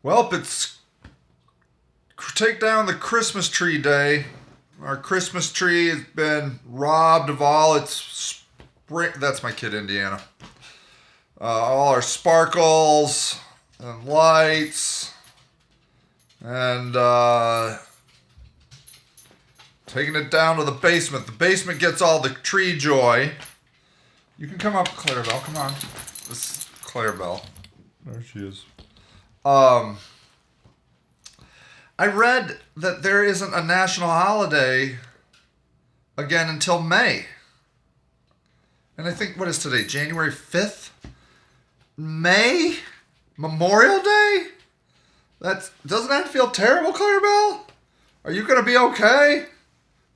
Well, it's take down the Christmas tree day. Our Christmas tree has been robbed of all its spring. That's my kid, Indiana. All our sparkles and lights, and taking it down to the basement. The basement gets all the tree joy. You can come up, Clarabelle. Come on. This is Clarabelle. There she is. Um, I read that there isn't a national holiday again until May. And I think, what is today? January 5th? May? Memorial Day? Doesn't that feel terrible, Clarabelle? Are you going to be okay?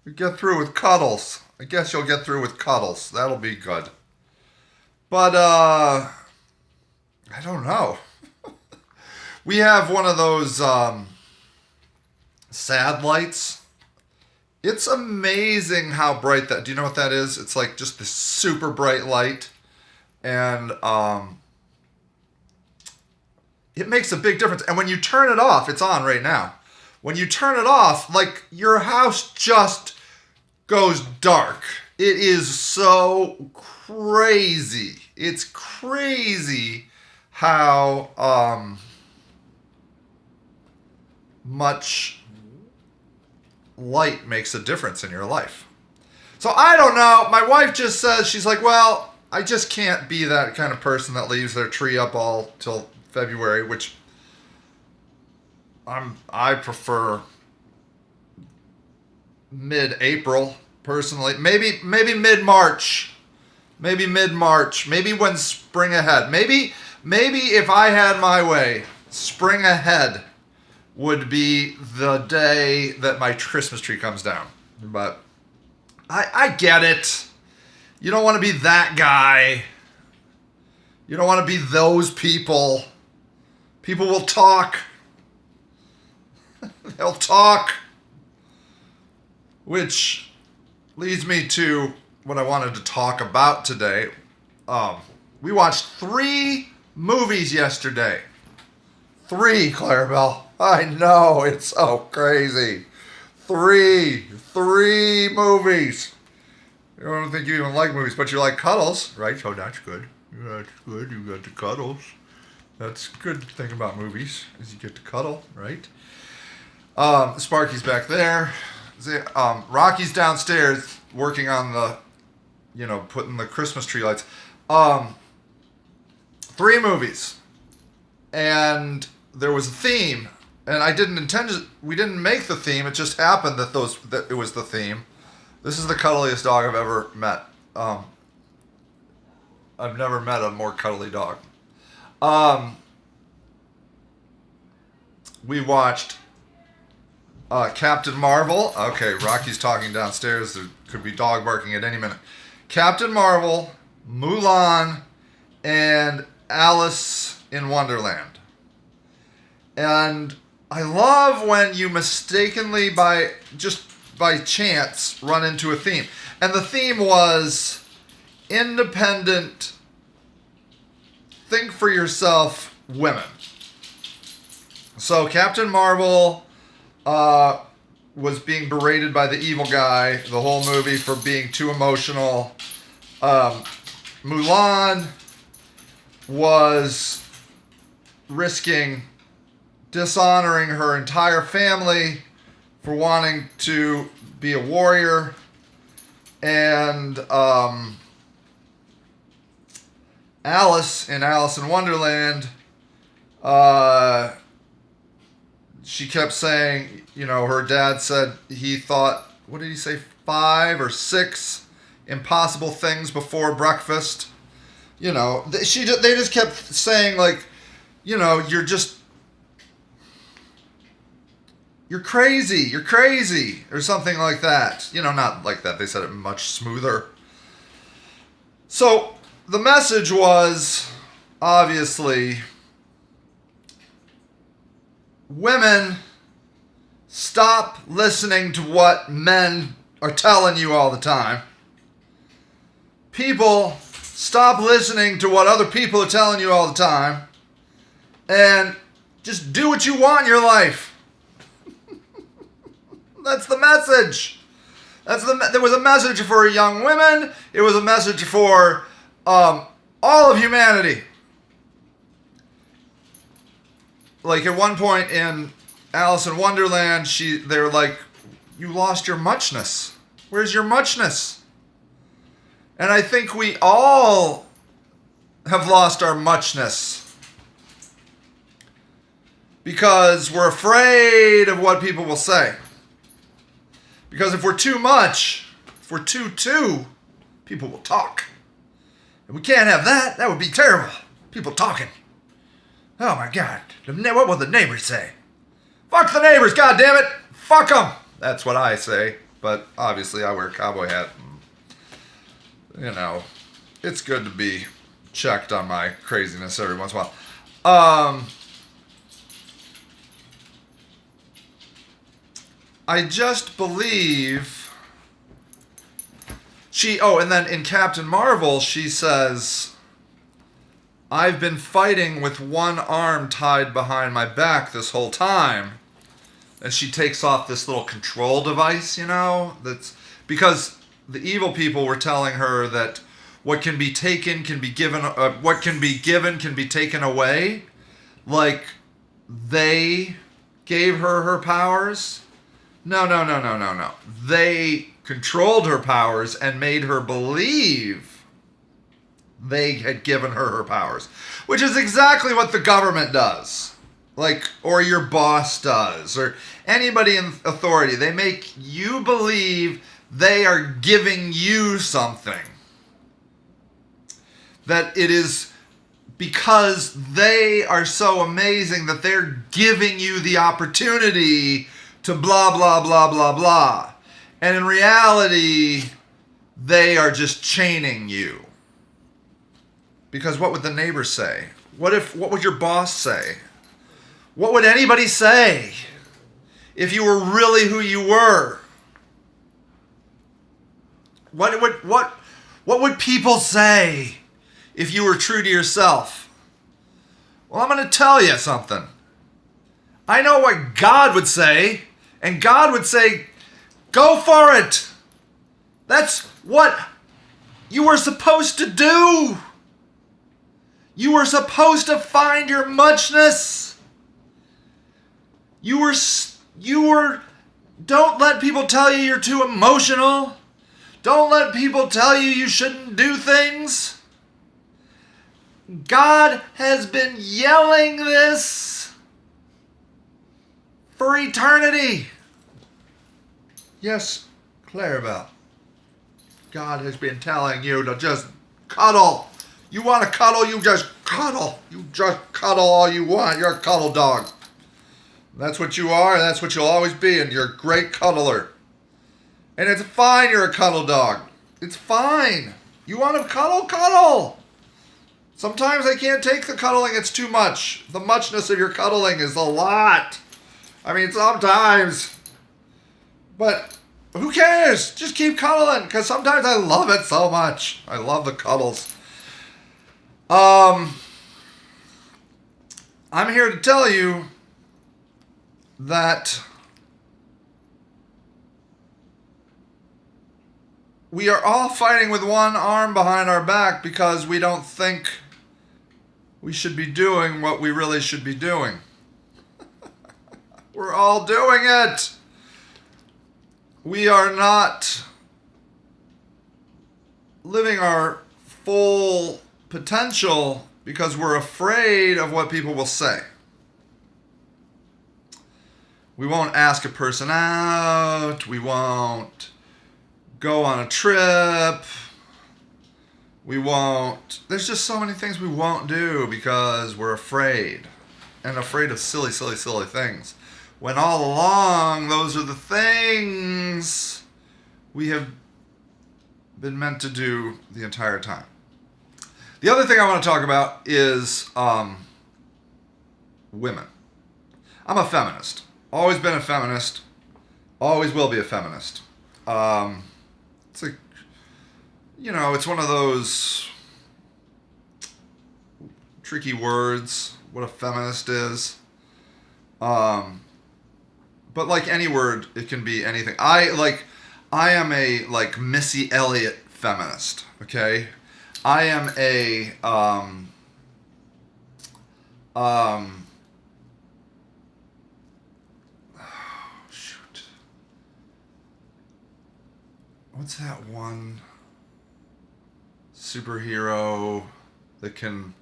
You get through with cuddles. I guess you'll get through with cuddles. That'll be good. But, I don't know. We have one of those sad lights. It's amazing how bright that. Do you know what that is? It's like just this super bright light, and it makes a big difference. And when you turn it off, it's on right now. When you turn it off, like your house just goes dark. It is so crazy. It's crazy how much light makes a difference in your life. So I don't know. My wife just says, she's like, well, I just can't be that kind of person that leaves their tree up all till February, which I prefer mid-April personally. Maybe mid-March. Maybe mid-March. Maybe when spring ahead. Maybe if I had my way, spring ahead would be the day that my Christmas tree comes down. But I get it. You don't want to be that guy. You don't want to be those people. People will talk. They'll talk. Which leads me to what I wanted to talk about today. We watched 3 movies yesterday. 3, Clarabelle. I know, it's so crazy. 3 movies. I don't think you even like movies, but you like cuddles, right? So that's good. That's good. You got the cuddles. That's a good thing about movies, is you get to cuddle, right? Sparky's back there. Rocky's downstairs working on putting the Christmas tree lights. 3 movies. And there was a theme. And I didn't intend to. We didn't make the theme. It just happened that it was the theme. This is the cuddliest dog I've ever met. I've never met a more cuddly dog. We watched Captain Marvel. Okay, Rocky's talking downstairs. There could be dog barking at any minute. Captain Marvel, Mulan, and Alice in Wonderland. And I love when you mistakenly, by chance, run into a theme. And the theme was independent, think for yourself women. So Captain Marvel was being berated by the evil guy the whole movie for being too emotional. Mulan was dishonoring her entire family for wanting to be a warrior. And Alice in Wonderland, she kept saying, her dad said he thought, what did he say, 5 or 6 impossible things before breakfast. They just kept saying, like, you're crazy, or something like that. Not like that. They said it much smoother. So the message was, obviously, women, stop listening to what men are telling you all the time. People, stop listening to what other people are telling you all the time. And Just do what you want in your life. That's the message. There was a message for young women. It was a message for all of humanity. Like at one point in Alice in Wonderland, they're like, you lost your muchness. Where's your muchness? And I think we all have lost our muchness. Because we're afraid of what people will say. Because if we're too much, if we're too, people will talk. And we can't have that. That would be terrible. People talking. Oh my God. What will the neighbors say? Fuck the neighbors, goddammit. Fuck them. That's what I say. But obviously I wear a cowboy hat. And, you know, it's good to be checked on my craziness every once in a while. I just believe and then in Captain Marvel, she says, I've been fighting with one arm tied behind my back this whole time. And she takes off this little control device, you know, that's because the evil people were telling her that what can be taken can be given, what can be given can be taken away. Like they gave her powers. No. They controlled her powers and made her believe they had given her powers, which is exactly what the government does. Like, or your boss does, or anybody in authority. They make you believe they are giving you something. That it is because they are so amazing that they're giving you the opportunity to blah, blah, blah, blah, blah. And in reality, they are just chaining you. Because what would the neighbors say? What would your boss say? What would anybody say if you were really who you were? What would people say if you were true to yourself? Well, I'm going to tell you something. I know what God would say, and God would say, go for it. That's what you were supposed to do. You were supposed to find your muchness. You were, don't let people tell you you're too emotional. Don't let people tell you you shouldn't do things. God has been yelling this for eternity. Yes, Clarabelle. God has been telling you to just cuddle. You want to cuddle, you just cuddle. You just cuddle all you want. You're a cuddle dog. That's what you are, and that's what you'll always be, and you're a great cuddler. And it's fine you're a cuddle dog. It's fine. You want to cuddle? Cuddle. Sometimes I can't take the cuddling. It's too much. The muchness of your cuddling is a lot. I mean, sometimes. But who cares? Just keep cuddling, because sometimes I love it so much. I love the cuddles. I'm here to tell you that we are all fighting with one arm behind our back because we don't think we should be doing what we really should be doing. We're all doing it. We are not living our full potential because we're afraid of what people will say. We won't ask a person out. We won't go on a trip. We won't. There's just so many things we won't do because we're afraid. And afraid of silly, silly, silly things. When all along, those are the things we have been meant to do the entire time. The other thing I want to talk about is women. I'm a feminist. Always been a feminist. Always will be a feminist. It's like, it's one of those tricky words, what a feminist is. But like any word, it can be anything. I am a like Missy Elliott feminist. Okay, I am a shoot. What's that one superhero that can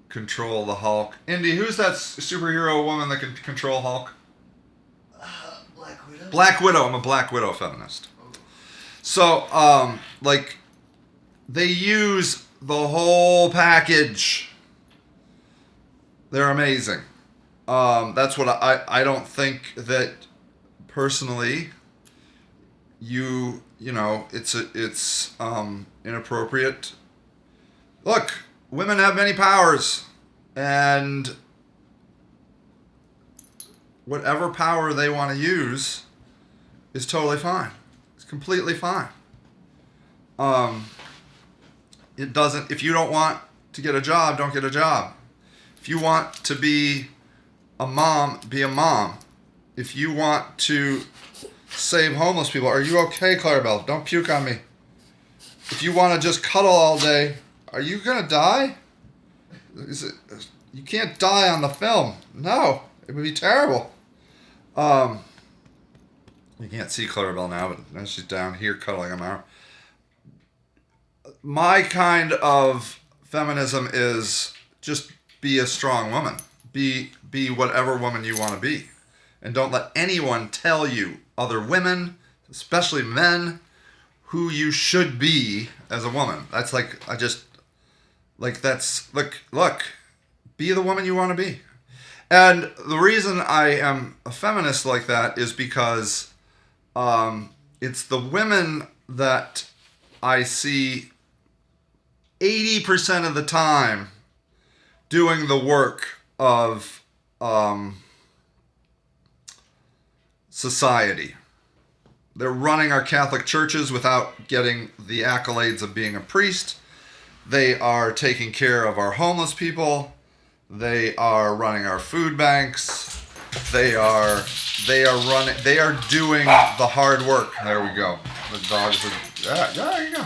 control the Hulk? Indy, who's that superhero woman that can control Hulk? Black Widow. Black Widow. I'm a Black Widow feminist. So, like, they use the whole package. They're amazing. That's what I don't think that personally. You know, it's inappropriate. Look, women have many powers, and whatever power they want to use is totally fine. It's completely fine. It doesn't. If you don't want to get a job, don't get a job. If you want to be a mom, be a mom. If you want to save homeless people, are you okay, Clarabelle? Don't puke on me. If you want to just cuddle all day, are you gonna die? You can't die on the film. No, it would be terrible. You can't see Clarabelle now, but now she's down here cuddling him out. My kind of feminism is just be a strong woman. Be whatever woman you want to be. And don't let anyone tell you, other women, especially men, who you should be as a woman. That's look, be the woman you want to be. And the reason I am a feminist like that is because it's the women that I see 80% of the time doing the work of society. They're running our Catholic churches without getting the accolades of being a priest. They are taking care of our homeless people. They are running our food banks. They are doing the hard work. There we go. The dogs are, there you go.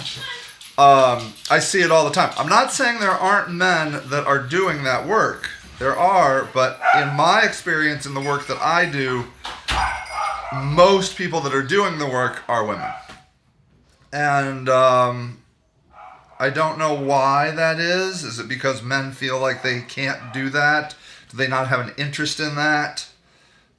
I see it all the time. I'm not saying there aren't men that are doing that work. There are, but in my experience in the work that I do, most people that are doing the work are women. And I don't know why that is. Is it because men feel like they can't do that? Do they not have an interest in that?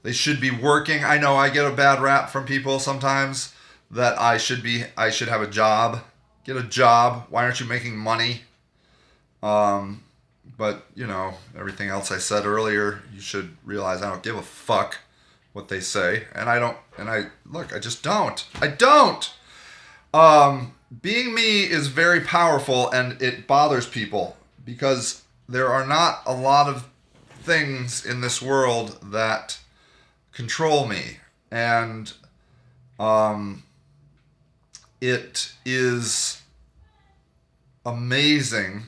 They should be working. I know I get a bad rap from people sometimes that I should have a job. Get a job. Why aren't you making money? But, you know, everything else I said earlier, you should realize I don't give a fuck what they say. I just don't. I don't. Being me is very powerful, and it bothers people because there are not a lot of things in this world that control me. And it is amazing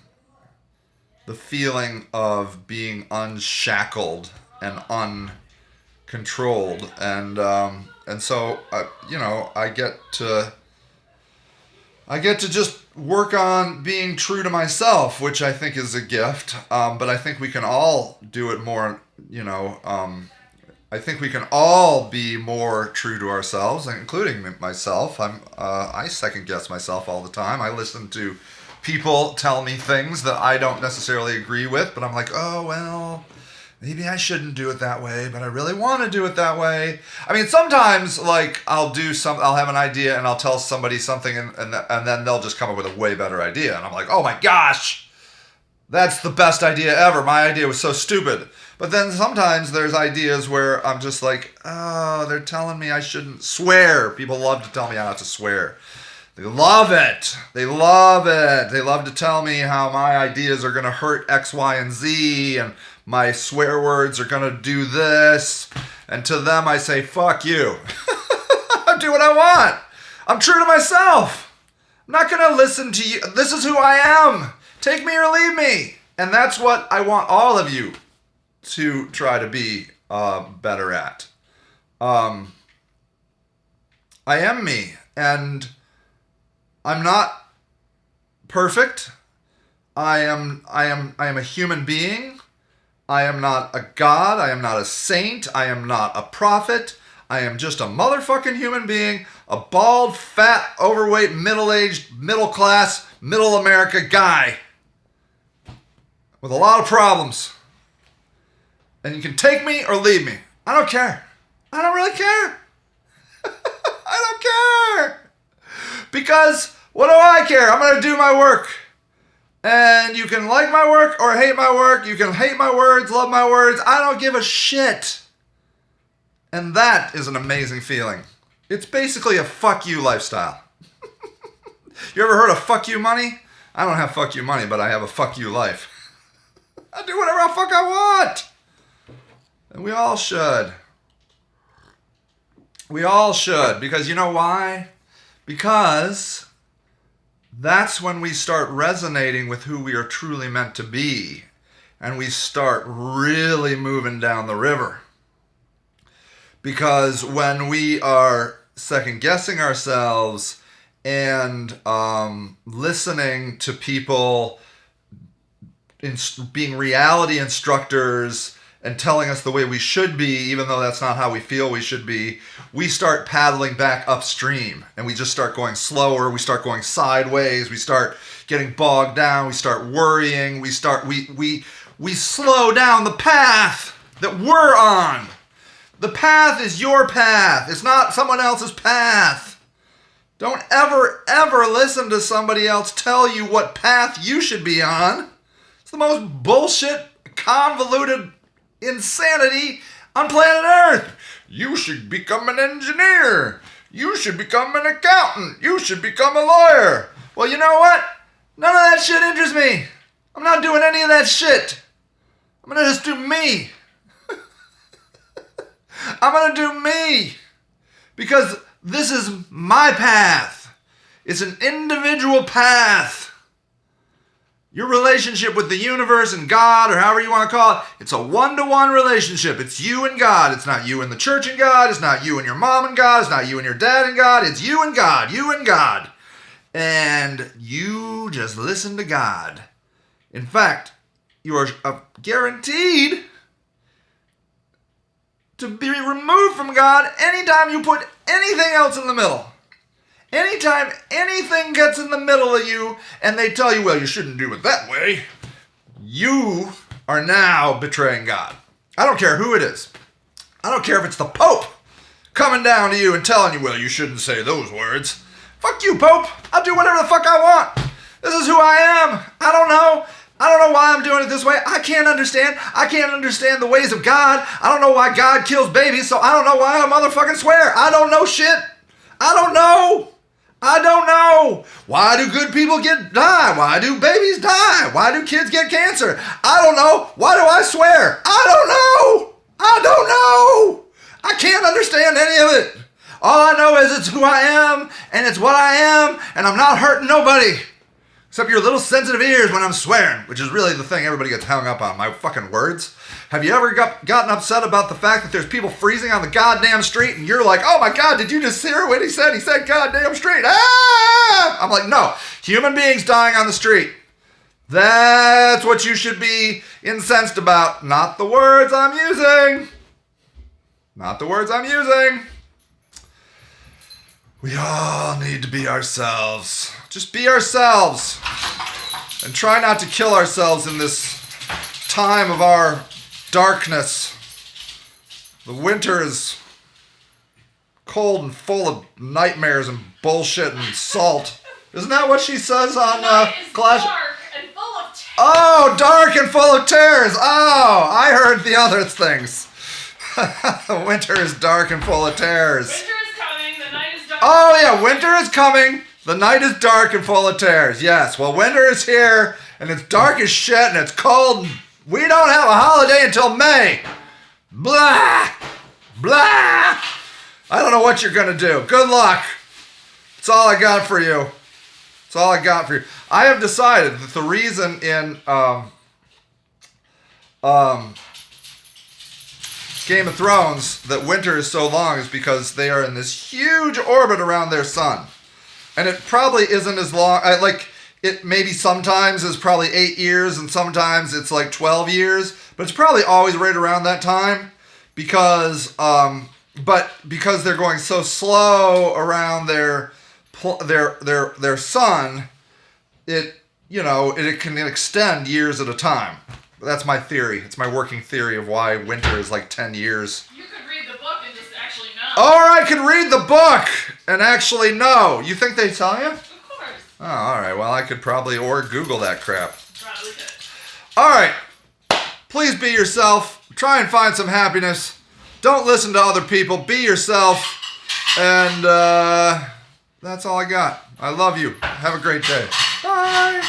the feeling of being unshackled and uncontrolled, and so you know, I get to just work on being true to myself, which I think is a gift. But I think we can all do it more. You know, I think we can all be more true to ourselves, including myself. I second guess myself all the time. I listen to people tell me things that I don't necessarily agree with, but I'm like, oh, well, maybe I shouldn't do it that way, but I really want to do it that way. I mean, sometimes, like, I'll have an idea and I'll tell somebody something and then they'll just come up with a way better idea. And I'm like, oh my gosh, that's the best idea ever. My idea was so stupid. But then sometimes there's ideas where I'm just like, oh, they're telling me I shouldn't swear. People love to tell me how not to swear. They love it. They love it. They love to tell me how my ideas are going to hurt X, Y, and Z, and my swear words are going to do this. And to them, I say, fuck you. I do what I want. I'm true to myself. I'm not going to listen to you. This is who I am. Take me or leave me. And that's what I want all of you to try to be better at. I am me, and I'm not perfect. I am a human being. I am not a god. I am not a saint. I am not a prophet. I am just a motherfucking human being, a bald, fat, overweight, middle-aged, middle-class, middle America guy with a lot of problems. And you can take me or leave me. I don't care. I don't really care. I don't care. Because what do I care? I'm going to do my work. And you can like my work or hate my work. You can hate my words, love my words. I don't give a shit. And that is an amazing feeling. It's basically a fuck you lifestyle. You ever heard of fuck you money? I don't have fuck you money, but I have a fuck you life. I do whatever the fuck I want. And we all should. We all should. Because you know why? Because that's when we start resonating with who we are truly meant to be. And we start really moving down the river. Because when we are second guessing ourselves and listening to people being reality instructors and telling us the way we should be, even though that's not how we feel we should be, we start paddling back upstream and we just start going slower. We start going sideways. We start getting bogged down. We start worrying. We slow down the path that we're on. The path is your path. It's not someone else's path. Don't ever, ever listen to somebody else tell you what path you should be on. It's the most bullshit, convoluted insanity on planet Earth. You should become an engineer. You should become an accountant. You should become a lawyer. Well, you know what? None of that shit interests me. I'm not doing any of that shit. I'm going to just do me. I'm going to do me. Because this is my path. It's an individual path. Your relationship with the universe and God, or however you want to call it, it's a one-to-one relationship. It's you and God. It's not you and the church and God. It's not you and your mom and God. It's not you and your dad and God. It's you and God. You and God. And you just listen to God. In fact, you are guaranteed to be removed from God anytime you put anything else in the middle. Anytime anything gets in the middle of you and they tell you, well, you shouldn't do it that way, you are now betraying God. I don't care who it is. I don't care if it's the Pope coming down to you and telling you, well, you shouldn't say those words. Fuck you, Pope. I'll do whatever the fuck I want. This is who I am. I don't know why I'm doing it this way. I can't understand the ways of God. I don't know why God kills babies, so I don't know why I motherfucking swear. I don't know shit. I don't know. Why do good people die? Why do babies die? Why do kids get cancer? I don't know. Why do I swear? I don't know. I can't understand any of it. All I know is it's who I am, and it's what I am, and I'm not hurting nobody. Except your little sensitive ears when I'm swearing, which is really the thing everybody gets hung up on, my fucking words. Have you ever gotten upset about the fact that there's people freezing on the goddamn street and you're like, oh my God, did you just hear what he said? He said goddamn street. Ah! I'm like, no, human beings dying on the street. That's what you should be incensed about, not the words I'm using. We all need to be ourselves. Just be ourselves. And try not to kill ourselves in this time of our darkness. The winter is cold and full of nightmares and bullshit and salt. Isn't that what she says on Clash? Dark and full of terror. Oh, dark and full of terrors. Oh, I heard the other things. Winter is dark and full of terrors. Winter is coming. The night is dark. Oh yeah, winter is coming. The night is dark and full of terrors. Yes, well, winter is here, and it's dark as shit, and it's cold. And we don't have a holiday until May. Blah! Blah! I don't know what you're going to do. Good luck. That's all I got for you. I have decided that the reason Game of Thrones that winter is so long is because they are in this huge orbit around their sun. And it probably isn't as long, like it maybe sometimes is probably 8 years and sometimes it's like 12 years, but it's probably always right around that time because because they're going so slow around their sun, it can extend years at a time. That's my theory. It's my working theory of why winter is like 10 years. You could read the book and just actually know. Or I could read the book and actually know. You think they tell you? Of course. Oh, all right. Well, I could probably or Google that crap. Probably could. All right. Please be yourself. Try and find some happiness. Don't listen to other people. Be yourself. And that's all I got. I love you. Have a great day. Bye.